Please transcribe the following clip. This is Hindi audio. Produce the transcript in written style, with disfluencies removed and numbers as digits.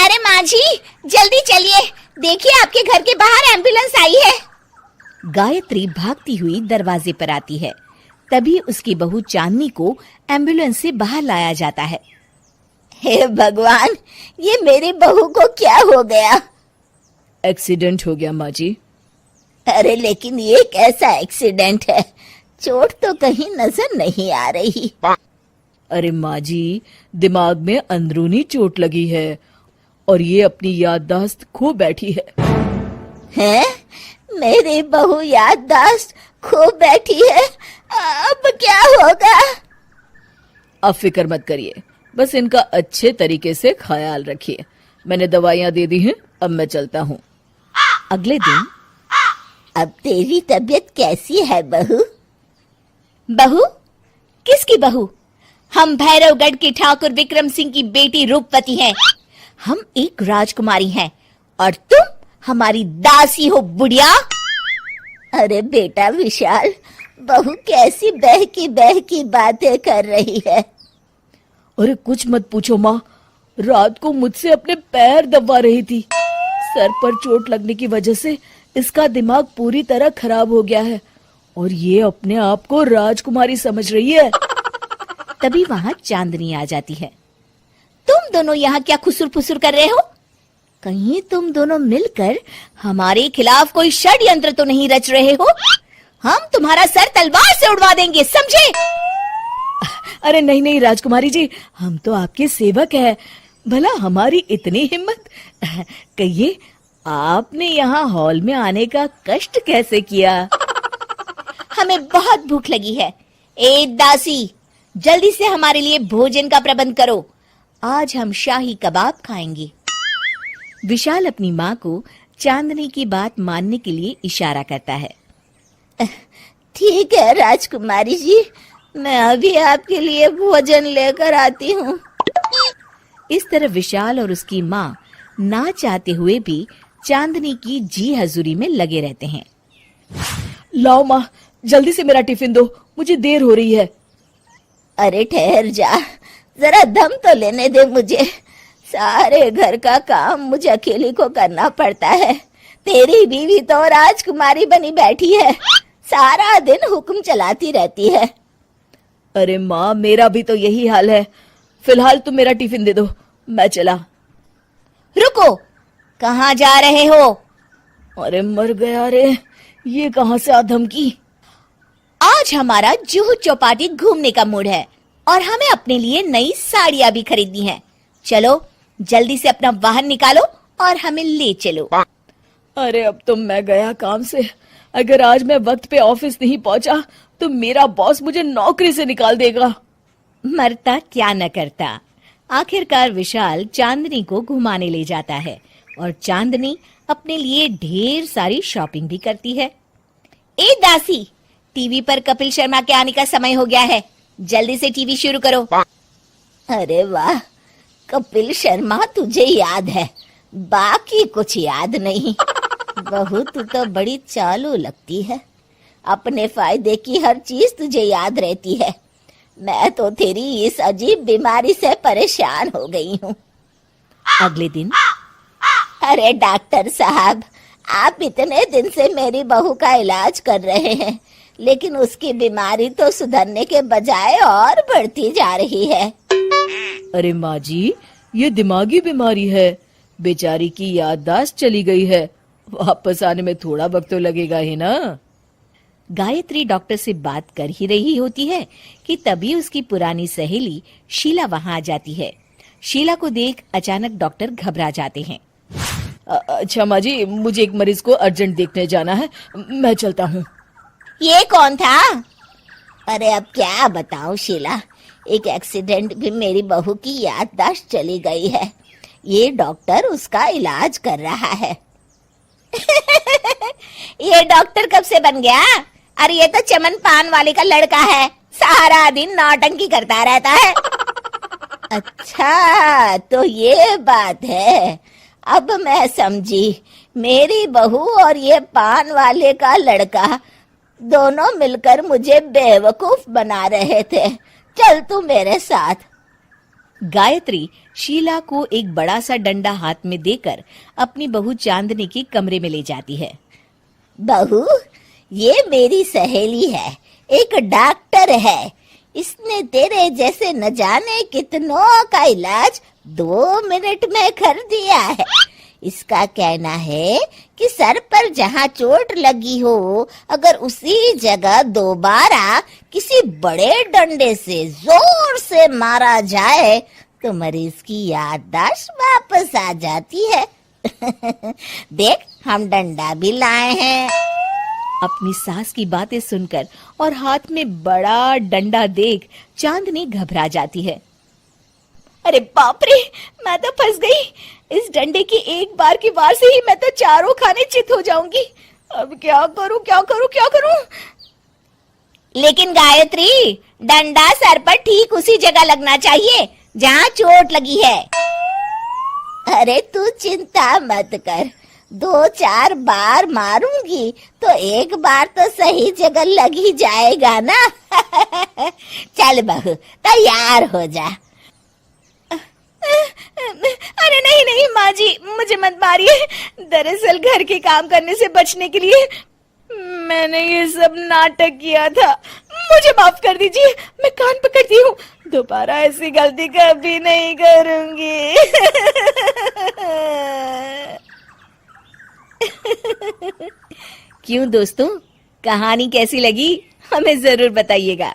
अरे माँ जी, जल्दी चलिए, देखिए आपके घर के बाहर एम्बुलेंस आई है। गायत्री भागती हुई दरवाजे पर आती है। तभी उसकी बहू चांदनी को एम्बुलेंस से बाहर लाया जाता है। हे भगवान, ये मेरी बहू को क्या हो गया? एक्सीडेंट हो गया माँ जी। अरे लेकिन ये कैसा एक्सीडेंट है? चोट तो कहीं नजर नहीं आ रही। अरे माँ जी, दिमाग में अंदरूनी चोट लगी है और ये अपनी याददाश्त खो बैठी है। हैं? मेरी बहू याददाश्त खो बैठी है, अब क्या होगा? अब फिक्र मत करिए, बस इनका अच्छे तरीके से ख्याल रखिए। मैंने दवाइयाँ दे दी हैं, अब मैं चलता हूँ। अगले दिन, अब तेरी तबीयत कैसी है बहू? बहू? किसकी बहू? हम भैरवगढ़ के ठाकुर विक्रम सिंह की बेटी रूपवती हैं। हम एक राजकुमारी हैं और तुम हमारी दासी हो बुढ़िया। अरे बेटा विशाल, बहू कैसी बहकी बातें कर रही है। अरे कुछ मत पूछो माँ, रात को मुझसे अपने पैर दबा रही थी। सर पर चोट लगने की वजह से इसका दिमाग पूरी तरह खराब हो गया है और ये अपने आप को राजकुमारी समझ रही है। तभी वहां चांदनी आ जाती है। तुम दोनों यहाँ क्या खुसुर फुसुर कर रहे हो? कहीं तुम दोनों मिलकर हमारे खिलाफ कोई षड्यंत्र तो नहीं रच रहे हो? हम तुम्हारा सर तलवार से उड़वा देंगे, समझे? अरे नहीं नहीं राजकुमारी जी, हम तो आपके सेवक हैं। भला हमारी इतनी हिम्मत? कहिए, आपने यहाँ हॉल में आने का कष्ट कैसे किया? हमें बहुत भूख लगी है। ए दासी, जल्दी से हमारे लिए भोजन का प्रबंध करो। आज हम शाही कबाब खाएंगे। विशाल अपनी माँ को चांदनी की बात मानने के लिए इशारा करता है। ठीक है राजकुमारी जी, मैं अभी आपके लिए भोजन लेकर आती हूँ। इस तरह विशाल और उसकी माँ ना चाहते हुए भी चांदनी की जी हजूरी में लगे रहते हैं। लाओ माँ, जल्दी से मेरा टिफिन दो, मुझे देर हो रही है। अरे ठहर जा, जरा दम तो लेने दे मुझे। सारे घर का काम मुझे अकेली को करना पड़ता है। तेरी बीवी तो राजकुमारी बनी बैठी है, सारा दिन हुक्म चलाती रहती है। अरे माँ, मेरा भी तो यही हाल है। फिलहाल तुम मेरा टिफिन दे दो, मैं चला। रुको, कहाँ जा रहे हो? अरे मर गया रे, ये कहाँ से आ धमकी? आज हमारा जुहू चौपाटी घूमने का मूड है और हमें अपने लिए नई साड़ियाँ भी खरीदनी है। चलो जल्दी से अपना वाहन निकालो और हमें ले चलो। अरे अब तो मैं गया काम से। अगर आज मैं वक्त पे ऑफिस नहीं पहुंचा तो मेरा बॉस मुझे नौकरी से निकाल देगा। मरता क्या न करता। आखिरकार विशाल चांदनी को घुमाने ले जाता है और चांदनी अपने लिए ढेर सारी शॉपिंग भी करती है। ए दासी, टीवी पर कपिल शर्मा के आने का समय हो गया है, जल्दी से टीवी शुरू करो। अरे वाह, कपिल शर्मा तुझे याद है, बाकी कुछ याद नहीं। बहू तू तो बड़ी चालू लगती है, अपने फायदे की हर चीज तुझे याद रहती है। मैं तो तेरी इस अजीब बीमारी से परेशान हो गई हूँ। अगले दिन, अरे डॉक्टर साहब, आप इतने दिन से मेरी बहू का इलाज कर रहे हैं, लेकिन उसकी बीमारी तो सुधरने के बजाय और बढ़ती जा रही है। अरे माँ जी, ये दिमागी बीमारी है। बेचारी की याददाश्त चली गई है, वापस आने में थोड़ा वक्त तो लगेगा ही ना। गायत्री डॉक्टर से बात कर ही रही होती है कि तभी उसकी पुरानी सहेली शीला वहां आ जाती है। शीला को देख अचानक डॉक्टर घबरा जाते हैं। अच्छा माँ जी, मुझे एक मरीज को अर्जेंट देखने जाना है, मैं चलता हूँ। ये कौन था? अरे अब क्या बताऊं शीला, एक एक्सीडेंट भी मेरी बहू की याददाश्त चली गई है। ये डॉक्टर उसका इलाज कर रहा है। ये डॉक्टर कब से बन गया? अरे ये तो चमन पान वाले का लड़का है, सारा दिन नौटंकी करता रहता है। अच्छा तो ये बात है, अब मैं समझी। मेरी बहू और ये पान वाले का लड़का दोनों मिलकर मुझे बेवकूफ बना रहे थे। चल तू मेरे साथ। गायत्री शीला को एक बड़ा सा डंडा हाथ में देकर अपनी बहू चांदनी के कमरे में ले जाती है। बहू, ये मेरी सहेली है, एक डॉक्टर है। इसने तेरे जैसे न जाने कितनों का इलाज 2 मिनट में कर दिया है। इसका कहना है कि सर पर जहाँ चोट लगी हो, अगर उसी जगह दोबारा किसी बड़े डंडे से जोर से मारा जाए तो मरीज की याददाश्त वापस आ जाती है। देख, हम डंडा भी लाए हैं। अपनी सास की बातें सुनकर और हाथ में बड़ा डंडा देख चांदनी घबरा जाती है। अरे बाप रे, मैं तो फंस गई। इस डंडे की एक बार की वार से ही मैं तो चारों खाने चित हो जाऊंगी। अब क्या करूं, क्या करूं, क्या करूं? लेकिन गायत्री, डंडा सर पर ठीक उसी जगह लगना चाहिए जहाँ चोट लगी है। अरे तू चिंता मत कर, 2-4 बार मारूंगी तो एक बार तो सही जगह लग ही जाएगा ना। चल बहू, तैयार हो जा। अरे नहीं नहीं माँ जी, मुझे मत मारिए। दरअसल घर के काम करने से बचने के लिए मैंने ये सब नाटक किया था। मुझे माफ कर दीजिए, मैं कान पकड़ती हूँ। दोबारा ऐसी गलती कभी नहीं करूंगी। क्यों दोस्तों, कहानी कैसी लगी हमें जरूर बताइएगा।